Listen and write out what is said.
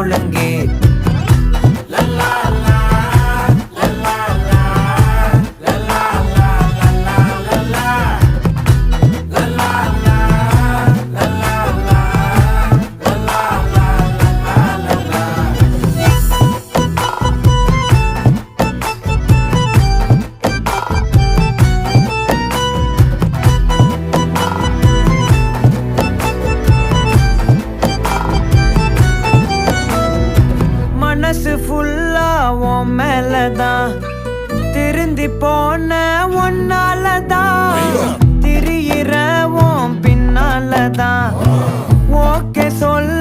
ஒழுங்கே. மனசு ஃபுல்லா உன் மேலதான், திருந்தி போன ஒன்னாலதான், திரியிற உன் பின்னாலதான். ஓகே சொல்ல